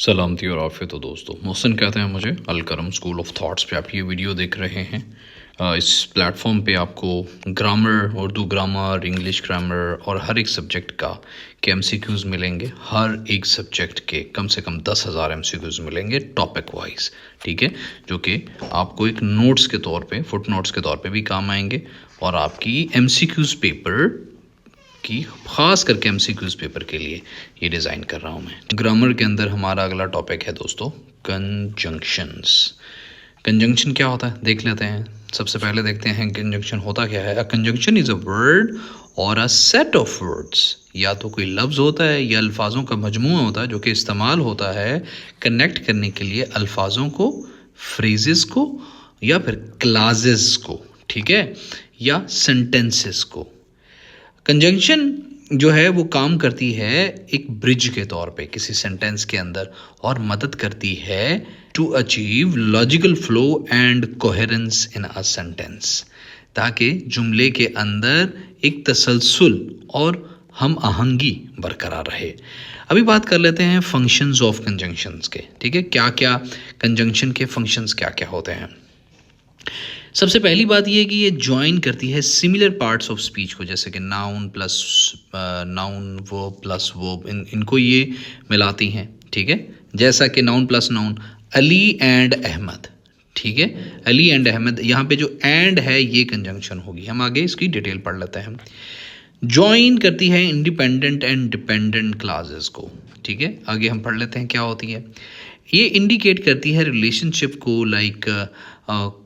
सलामती और आफियत हो दोस्तों। मोहसिन कहते हैं मुझे। अलकरम स्कूल ऑफ थॉट्स पे आप ये वीडियो देख रहे हैं। इस प्लेटफॉर्म पे आपको grammar, Urdu grammar, English grammar और हर एक सब्जेक्ट का के एमसीक्यूज़ मिलेंगे। हर एक सब्जेक्ट के कम से कम 10,000 एमसीक्यूज़ मिलेंगे टॉपिक वाइज, ठीक है, जो कि आपको एक नोट्स के तौर पे, फुट नोट्स के तौर पे भी काम आएंगे और आपकी एमसीक्यूज़ पेपर की खास करके एमसीक्यूज़ पेपर के लिए ये डिज़ाइन कर रहा हूँ मैं। ग्रामर के अंदर हमारा अगला टॉपिक है दोस्तों कंजंक्शंस। कंजंक्शन क्या होता है देख लेते हैं। सबसे पहले देखते हैं कंजंक्शन होता क्या है। A conjunction is a word और अ सेट ऑफ वर्ड्स। या तो कोई लफ्ज़ होता है या अल्फाजों का मजमूआ होता है जो कि इस्तेमाल होता है कनेक्ट करने के लिए अल्फाजों को, फ्रेजेस को या फिर क्लाजेस को, ठीक है, या सेंटेंसेस को। कंजंक्शन जो है वो काम करती है एक ब्रिज के तौर पे किसी सेंटेंस के अंदर और मदद करती है to achieve logical flow and coherence in a sentence, ताकि जुमले के अंदर एक तसलसल और हम आहंगी बरकरार रहे। अभी बात कर लेते हैं फंक्शंस ऑफ कंजंक्शंस के, ठीक है, क्या क्या कंजंक्शन के फंक्शंस क्या क्या होते हैं। सबसे पहली बात यह है कि ये ज्वाइन करती है सिमिलर पार्ट्स ऑफ स्पीच को, जैसे कि noun plus noun, verb plus verb, इनको ये मिलाती हैं, ठीक है। जैसा कि noun plus noun, Ali and Ahmad, ठीक है, अली एंड अहमद, यहाँ पे जो एंड है ये कंजंक्शन होगी। हम आगे इसकी डिटेल पढ़ लेते हैं। ज्वाइन करती है इंडिपेंडेंट एंड डिपेंडेंट क्लासेस को, ठीक है, आगे हम पढ़ लेते हैं क्या होती है। ये इंडिकेट करती है रिलेशनशिप को, like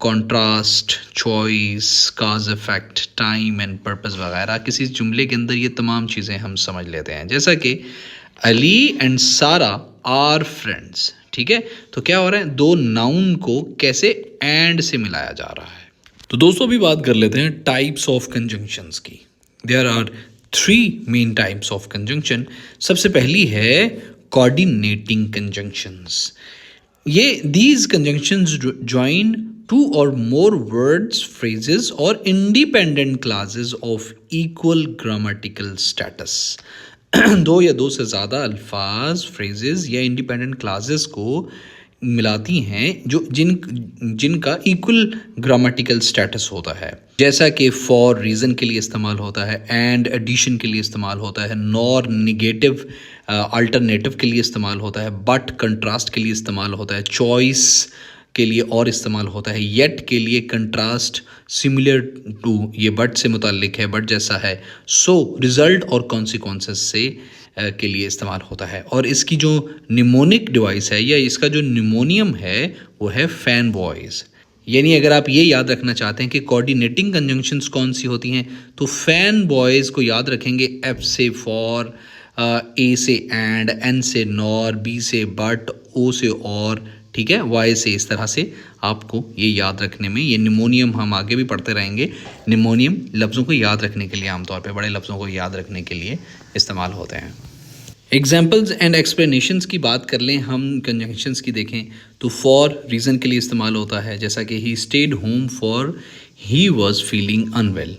contrast, choice, cause effect, time and purpose वगैरह। किसी जुमले के अंदर ये तमाम चीज़ें हम समझ लेते हैं, जैसा कि अली एंड सारा आर फ्रेंड्स, ठीक है। तो क्या हो रहा है, दो नाउन को कैसे एंड से मिलाया जा रहा है। तो दोस्तों अभी बात कर लेते हैं टाइप्स ऑफ कंजंक्शंस की। There are 3 main types of conjunction. सबसे पहली है कोऑर्डिनेटिंग कंजंक्शंस। ये these conjunctions join two or more words, phrases or independent clauses of equal grammatical status। दो या दो से ज़्यादा अल्फाज, फ्रेजेस या इंडिपेंडेंट क्लासेस को मिलाती हैं जो जिनका इक्वल ग्रामेटिकल स्टेटस होता है, जैसा कि फॉर रीज़न के लिए इस्तेमाल होता है, एंड एडिशन के लिए इस्तेमाल होता है, नॉर निगेटिव अल्टरनेटिव के लिए इस्तेमाल होता है, बट कंट्रास्ट के लिए इस्तेमाल होता है, चॉइस के लिए और इस्तेमाल होता है, येट के लिए कंट्रास्ट, सिमिलर टू ये बट से मुताल्लिक है, बट जैसा है, सो रिजल्ट और कॉन्सिक्वेंसेस से के लिए इस्तेमाल होता है। और इसकी जो निमोनिक डिवाइस है या इसका जो निमोनियम है वो है फैन बॉयज़। यानी अगर आप ये याद रखना चाहते हैं कि कोऑर्डिनेटिंग कंजंक्शंस कौन सी होती हैं, तो फैन बॉयज़ को याद रखेंगे। एफ से फॉर, ए से एंड, एन से नॉर, बी से बट, ओ से और, ठीक है, वाई से। इस तरह से आपको ये याद रखने में, ये निमोनियम हम आगे भी पढ़ते रहेंगे। निमोनियम लफ्ज़ों को याद रखने के लिए, आमतौर पे बड़े लफ्ज़ों को याद रखने के लिए इस्तेमाल होते हैं। एग्जाम्पल्स एंड एक्सप्लेनेशंस की बात कर लें हम कंजंक्शंस की, देखें तो फॉर रीज़न के लिए इस्तेमाल होता है, जैसा कि he stayed home for he was feeling unwell.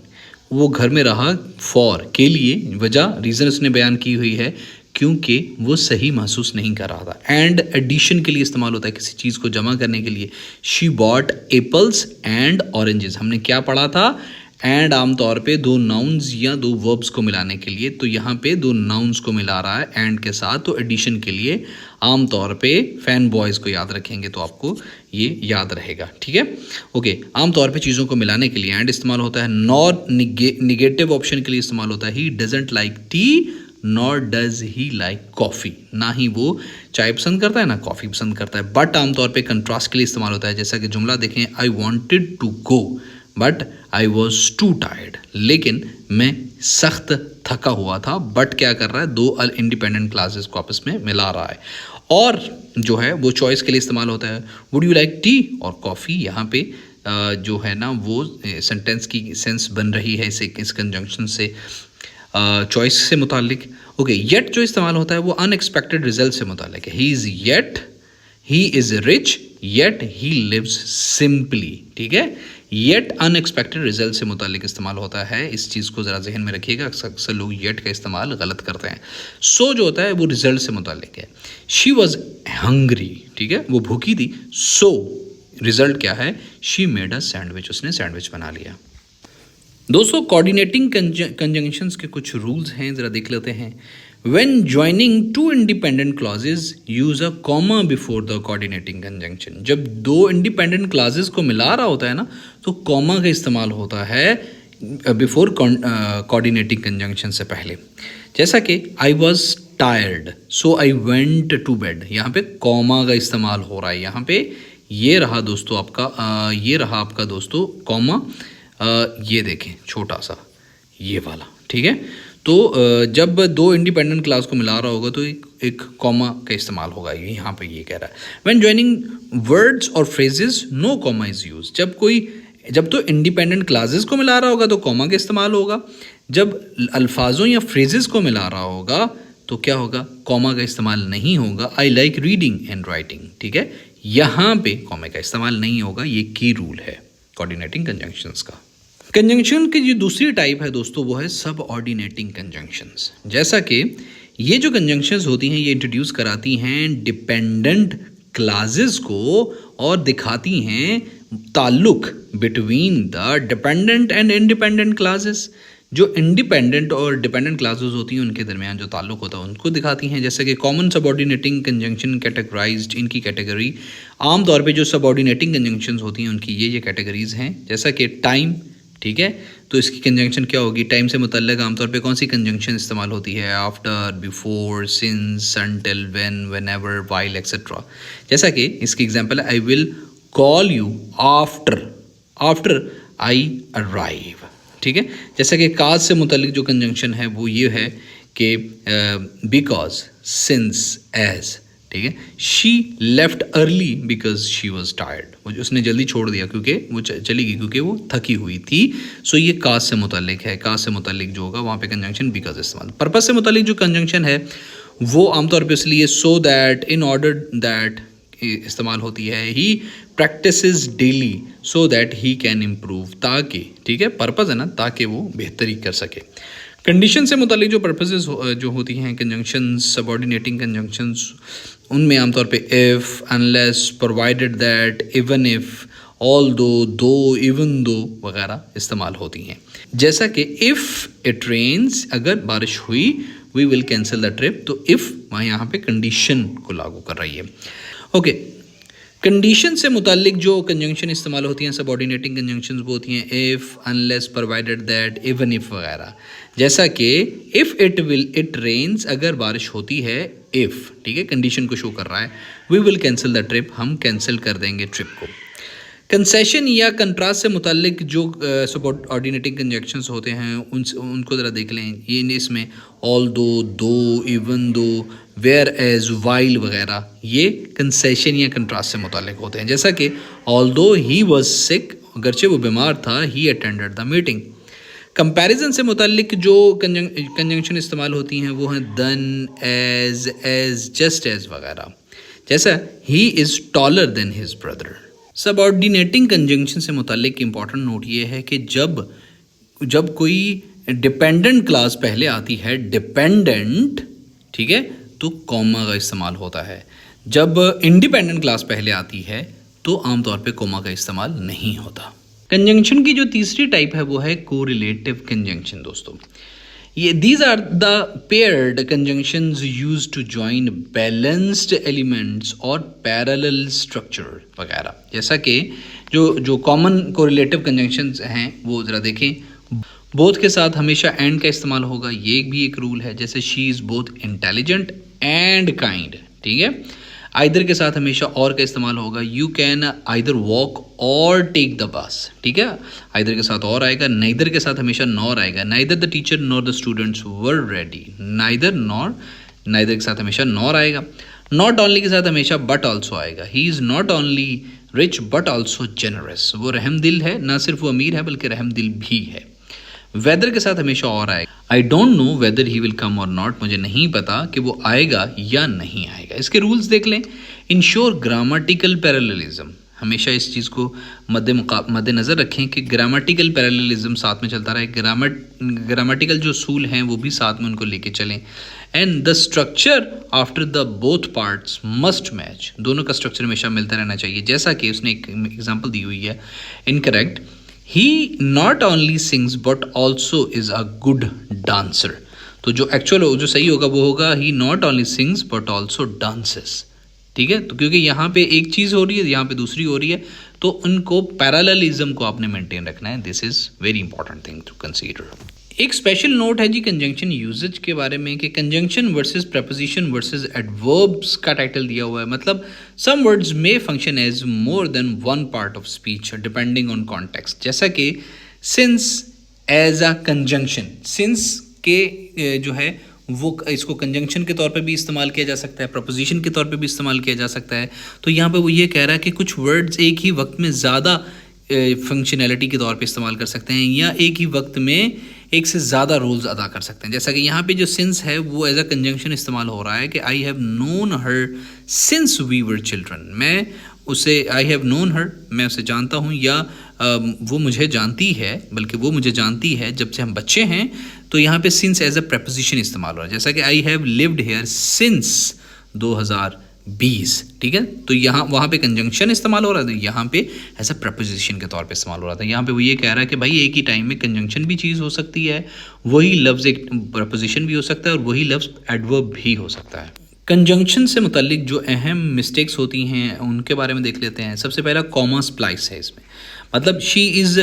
वो घर में रहा फॉर के लिए, वजह रीज़न उसने बयान की हुई है क्योंकि वो सही महसूस नहीं कर रहा था। एंड एडिशन के लिए इस्तेमाल होता है किसी चीज़ को जमा करने के लिए। She bought apples and oranges. हमने क्या पढ़ा था, एंड आमतौर पे दो नाउन्स या दो वर्ब्स को मिलाने के लिए, तो यहाँ पे दो नाउन्स को मिला रहा है एंड के साथ। तो एडिशन के लिए आमतौर पे फैन बॉयज़ को याद रखेंगे तो आपको ये याद रहेगा, ठीक है, ओके। आमतौर पे चीज़ों को मिलाने के लिए एंड इस्तेमाल होता है। नॉर निगेटिव ऑप्शन के लिए इस्तेमाल होता है। He doesn't like T nor does he like coffee. ना ही वो चाय पसंद करता है ना कॉफ़ी पसंद करता है। बट आमतौर पे कंट्रास्ट के लिए इस्तेमाल होता है, जैसा कि जुमला देखें, I wanted to go but I was too tired. लेकिन मैं सख्त थका हुआ था। बट क्या कर रहा है, दो इंडिपेंडेंट क्लासेस को आपस में मिला रहा है। और जो है वो चॉइस के लिए इस्तेमाल होता है। वुड यू लाइक टी और कॉफ़ी। यहाँ पे जो है ना वो सेंटेंस की सेंस बन रही है इस कंजंक्शन से, चॉइस से मुतालिक, ओके। येट जो इस्तेमाल होता है वो अनएक्सपेक्टेड रिजल्ट से मुतालिक है। He is yet, he is rich yet he lives simply, ठीक है। येट अनएक्सपेक्टेड रिजल्ट से मुतालिक इस्तेमाल होता है। इस चीज़ को ज़रा जहन में रखिएगा, अक्सर लोग येट का इस्तेमाल गलत करते हैं। सो जो होता है वो रिजल्ट से मुतालिक है। शी वॉज हंग्री, ठीक है, वो भूखी थी। सो रिजल्ट क्या है, शी मेड अ सैंडविच, उसने सैंडविच बना लिया। दोस्तों कोऑर्डिनेटिंग कंजंक्शंस के कुछ रूल्स हैं, ज़रा देख लेते हैं। When joining two independent clauses, use a comma before the coordinating conjunction. जब दो independent clauses को मिला रहा होता है ना, तो comma का इस्तेमाल होता है before coordinating conjunction से पहले। जैसा कि I was tired, so I went to bed, यहाँ पे comma का इस्तेमाल हो रहा है। यहाँ पे ये रहा दोस्तों आपका दोस्तों comma, ये देखें छोटा सा ये वाला, ठीक है। तो जब दो इंडिपेंडेंट क्लास को मिला रहा होगा तो एक कॉमा का इस्तेमाल होगा। यहाँ पे ये कह रहा है व्हेन जॉइनिंग वर्ड्स और phrases no comma is use. जब तो इंडिपेंडेंट क्लासेस को मिला रहा होगा तो कॉमा का इस्तेमाल होगा। जब अल्फाजों या फ्रेजेस को मिला रहा होगा तो क्या होगा, कॉमा का इस्तेमाल नहीं होगा। I like reading and writing, ठीक है, यहाँ पे कॉमा का इस्तेमाल नहीं होगा। ये की रूल है कोऑर्डिनेटिंग कंजंक्शंस का। कंजंक्शन की जो दूसरी टाइप है दोस्तों वो है सब ऑर्डिनेटिंग कंजंक्शंस। जैसा कि ये जो कंजंक्शंस होती हैं ये इंट्रोड्यूस कराती हैं डिपेंडेंट क्लासेस को और दिखाती हैं ताल्लुक between the dependent and independent classes. जो इंडिपेंडेंट और डिपेंडेंट क्लासेस होती हैं उनके दरमियान जो ताल्लुक होता है उनको दिखाती हैं। जैसे कि कॉमन सबऑर्डिनेटिंग कंजंक्शन कैटेगराइज्ड, इनकी कैटेगरी आमतौर पे जो सबऑर्डिनेटिंग कंजंक्शंस होती हैं उनकी ये कैटेगरीज हैं। जैसा कि टाइम, ठीक है, तो इसकी कंजंक्शन क्या होगी, टाइम से मुतल्लिक आमतौर पे कौन सी कंजंक्शन इस्तेमाल होती है, after, before, since, until, when, whenever, while etcetera. जैसा कि इसकी एग्जांपल है I will call you after I arrive, ठीक है। जैसा कि काज से मुतल्लिक जो कंजंक्शन है वो ये है कि बिकॉज, सिंस, एज, ठीक है। She left early because she was tired, उसने जल्दी छोड़ दिया क्योंकि वो चली गई क्योंकि वो थकी हुई थी। सो ये काज से मुतालिक है। काज से मुतालिक जो होगा वहाँ पे कंजंक्शन बिकॉज इस्तेमाल। पर्पस से मुतालिक जो कंजंक्शन है वो आमतौर पे इसलिए so that, in order that इस्तेमाल होती है। He practises daily so that he can improve, ताकि, ठीक है, पर्पस है ना, ताकि वो बेहतरी कर सके। कंडीशन से मुतालिक जो पर्पसेस जो होती हैं कंजंक्शंस, सबऑर्डिनेटिंग कंजंक्शंस, उनमें आमतौर पे if, unless, provided that, even if, all दो, इवन दो वगैरह इस्तेमाल होती हैं। जैसा कि इफ़ इट रेन्स, अगर बारिश हुई, we will cancel the trip, तो इफ़ वहाँ यहाँ पे कंडीशन को लागू कर रही है। ओके, कंडीशन से मुतालिक जो कंजंक्शन इस्तेमाल होती हैं सबऑर्डिनेटिंग कंजंक्शंस वो होती हैं if, unless, provided that, even if वगैरह। जैसा कि इफ़ इट रेन्स, अगर बारिश होती है, इफ़, ठीक है, कंडीशन को शो कर रहा है। We will cancel the trip, हम कैंसिल कर देंगे ट्रिप को। कंसेशन या कंट्रास्ट से मुतालिक जो सबऑर्डिनेटिंग कंजंक्शंस होते हैं उनको ज़रा देख लें। ये इसमें ऑल दो, even though, where as, while वगैरह, ये कंसेशन या कंट्रास्ट से मुतालिक होते हैं। जैसा कि ऑल्दो ही वॉज सिक, अगरचे वो बीमार था, he attended the meeting. Comparison से मुतालिक जो कंजंक्शन इस्तेमाल होती हैं वो हैं दन, एज, जस्ट एज वगैरह। जैसा he is taller than his brother. Subordinating conjunction से मुतालिक इम्पॉर्टेंट नोट ये है कि जब कोई डिपेंडेंट क्लास पहले आती है, डिपेंडेंट, ठीक है, तो कॉमा का इस्तेमाल होता है। जब इंडिपेंडेंट क्लास पहले आती है तो आमतौर पे कॉमा का इस्तेमाल नहीं होता। कंजंक्शन की जो तीसरी टाइप है वो है कोरिलेटिव कंजंक्शन दोस्तों। ये these are the paired conjunctions used to join balanced elements और पैरेलल स्ट्रक्चर वगैरह। जैसा कि जो कॉमन कोरिलेटिव कंजंक्शंस हैं वो ज़रा देखें। बोथ के साथ हमेशा एंड का इस्तेमाल होगा, ये भी एक रूल है। जैसे she is both intelligent and kind, ठीक है। आइदर के साथ हमेशा और का इस्तेमाल होगा। यू कैन आइदर वॉक और टेक द बस, ठीक है, आइदर के साथ और आएगा। नाइदर के साथ हमेशा नॉर आएगा। Neither the teacher nor the students were ready, neither के साथ हमेशा नॉर आएगा। नॉट ओनली के साथ हमेशा बट ऑल्सो आएगा। He is not only rich but also generous, वो रहमदिल है, ना सिर्फ वो अमीर है बल्कि रहमदिल भी है। वेदर के साथ हमेशा और आएगा। I don't know whether he will come और नॉट, मुझे नहीं पता कि वो आएगा या नहीं आएगा। इसके रूल्स देख लें। इंश्योर ग्रामेटिकल पैरेललिज्म, हमेशा इस चीज़ को मद्देनज़र रखें कि ग्रामेटिकल पैरेललिज्म साथ में चलता रहे, ग्रामेटिकल जो सूल हैं वो भी साथ में उनको लेके चलें। And the structure after the both parts must match, दोनों का स्ट्रक्चर हमेशा मिलता रहना चाहिए। जैसा कि उसने एक एग्जांपल दी हुई है, incorrect, he not only sings but also is a good dancer. तो जो एक्चुअल जो सही होगा वो होगा he not only sings but also dances. ठीक है, तो क्योंकि यहाँ पे एक चीज़ हो रही है, यहाँ पे दूसरी हो रही है, तो उनको पैरेललिज्म को आपने मेंटेन रखना है। This is very important thing to consider. एक स्पेशल नोट है जी कंजंक्शन यूजेज के बारे में कि conjunction versus preposition versus adverbs का टाइटल दिया हुआ है। मतलब some words may function as more than one part of speech depending on context. जैसा कि since as a conjunction, since के जो है वो इसको कंजंक्शन के तौर पे भी इस्तेमाल किया जा सकता है, प्रपोजिशन के तौर पे भी इस्तेमाल किया जा सकता है। तो यहाँ पे वो ये कह रहा है कि कुछ वर्ड्स एक ही वक्त में ज़्यादा फंक्शनैलिटी के तौर पे इस्तेमाल कर सकते हैं या एक ही वक्त में एक से ज़्यादा रोल्स अदा कर सकते हैं। जैसा कि यहाँ पे जो सिंस है वो एज अ कंजंक्शन इस्तेमाल हो रहा है कि I have known her since we were children. मैं उसे, आई हैव नोन हर, मैं उसे जानता हूँ, या वो मुझे जानती है, बल्कि वो मुझे जानती है जब से हम बच्चे हैं। तो यहाँ पे सिंस एज अ प्रपोजिशन इस्तेमाल हो रहा है। जैसा कि I have lived here since 2020। ठीक है, तो यहाँ वहाँ पे कंजंक्शन इस्तेमाल हो रहा था, यहाँ पे एज अ प्रपोजिशन के तौर पे इस्तेमाल हो रहा था। यहाँ पे वो ये कह रहा है कि भाई एक ही टाइम में कंजंक्शन भी चीज़ हो सकती है, वही लफ्ज़ एक प्रपोजिशन भी हो सकता है और वही लफ्ज़ एडवर्ब भी हो सकता है। कंजंक्शन से मुतल्लिक जो अहम मिस्टेक्स होती हैं उनके बारे में देख लेते हैं। सबसे पहला कॉमा स्प्लाइस है इसमें, मतलब she is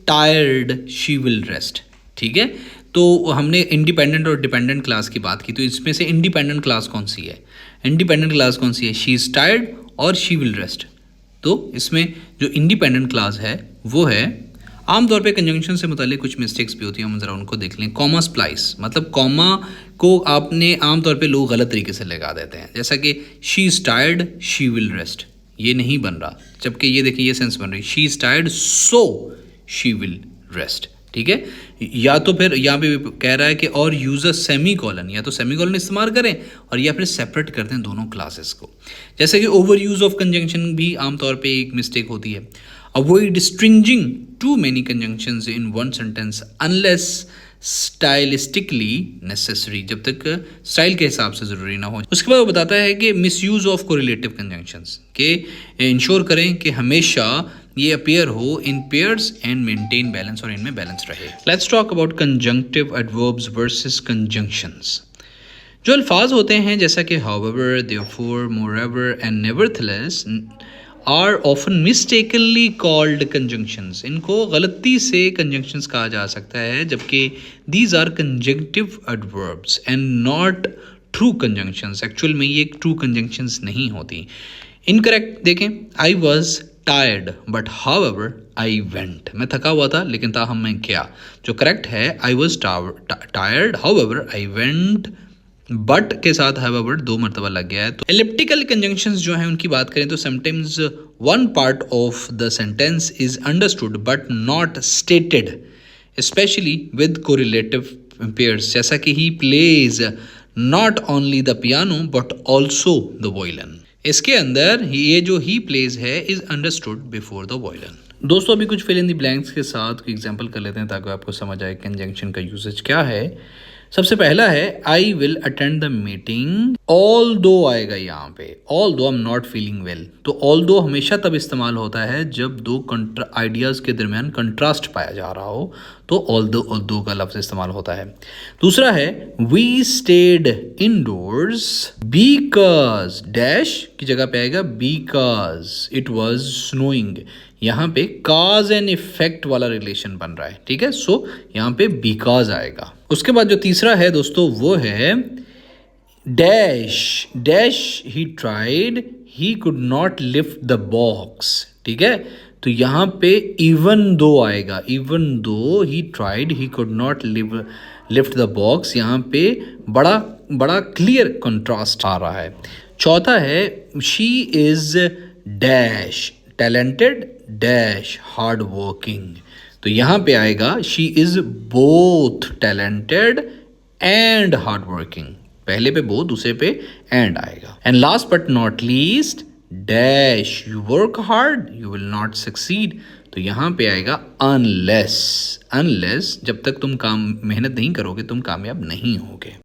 tired she will rest. ठीक है, तो हमने इंडिपेंडेंट और डिपेंडेंट क्लास की बात की, तो इसमें से इंडिपेंडेंट क्लास कौन सी है, इंडिपेंडेंट क्लास कौन सी है, शी इज़ टायर्ड और शी विल रेस्ट। तो इसमें जो इंडिपेंडेंट क्लास है वो है, आमतौर पे कंजंक्शन से मुतालिक कुछ मिस्टेक्स भी होती हैं, हम ज़रा उनको देख लें। कॉमा स्प्लाइस, मतलब कॉमा को आपने आमतौर पे लोग गलत तरीके से लगा देते हैं। जैसा कि she is tired she will rest, ये नहीं बन रहा, जबकि ये देखिए ये सेंस बन रही, she is tired so she will rest. ठीक है, या तो फिर यहाँ पे कह रहा है कि और यूज़ अ सेमी कॉलन, या तो सेमी कॉलन इस्तेमाल करें और या फिर सेपरेट कर दें दोनों क्लासेस को। जैसे कि ओवर यूज़ ऑफ कंजंक्शन भी आमतौर पे एक मिस्टेक होती है। Avoid stringing too many conjunctions in one sentence unless stylistically necessary, जब तक स्टाइल के हिसाब से ज़रूरी ना हो। उसके बाद वो बताता है कि मिसयूज़ ऑफ कोरिलेटिव कंजंक्शंस, के इंश्योर करें कि हमेशा ये अपीयर हो in pairs and maintain balance, और इनमें बैलेंस रहे। Let's talk about conjunctive adverbs versus conjunctions. जो अल्फाज होते हैं जैसा कि however, therefore, moreover and nevertheless are often mistakenly called conjunctions, इनको गलती से कंजंक्शंस कहा जा सकता है, जबकि these are conjunctive adverbs and not true conjunctions. Actual में ये ट्रू कंजंक्शंस नहीं होती। इनकरेक्ट देखें, I was tired but however I went, मैं थका हुआ था लेकिन ताहम मैं गया। जो करेक्ट है, I was tired however I went, but के साथ हाउएवर दो मरतबा लग गया है। तो एलिप्टिकल कंजंक्शंस जो हैं उनकी बात करें तो sometimes one part of the sentence is understood but not stated, specially with correlative pairs, जैसा कि he plays not only the piano but also the violin. इसके अंदर ये जो ही प्लेज है is understood before the violin. दोस्तों अभी कुछ फिल इन द ब्लैंक्स के साथ एग्जांपल कर लेते हैं ताकि आपको समझ आए कंजंक्शन का यूसेज क्या है। सबसे पहला है I will attend the meeting, all दो आएगा यहाँ पे, ऑल दो I am not feeling well. तो ऑल दो हमेशा तब इस्तेमाल होता है जब दो आइडियाज़ के दरमियान कंट्रास्ट पाया जा रहा हो, तो ऑल दो का लफ्ज़ इस्तेमाल होता है। दूसरा है we stayed indoors because dash की जगह पे आएगा बिकॉज इट वॉज स्नोइंग। यहाँ पे काज एंड इफेक्ट वाला रिलेशन बन रहा है, ठीक है, सो यहाँ पे बिकॉज आएगा। उसके बाद जो तीसरा है दोस्तों वो है dash, dash he tried he could not lift the box, ठीक है, तो यहाँ पे इवन दो आएगा, even though he tried he could not lift the box, यहाँ पे बड़ा क्लियर कंट्रास्ट आ रहा है। चौथा है she is dash talented dash hard working, तो यहाँ पे आएगा she is both talented and hard working, पहले पे बोथ दूसरे पे एंड आएगा। And last but not least dash you work hard you will not succeed. तो यहाँ पे आएगा अनलेस। अनलेस, जब तक तुम काम मेहनत नहीं करोगे तुम कामयाब नहीं होगे।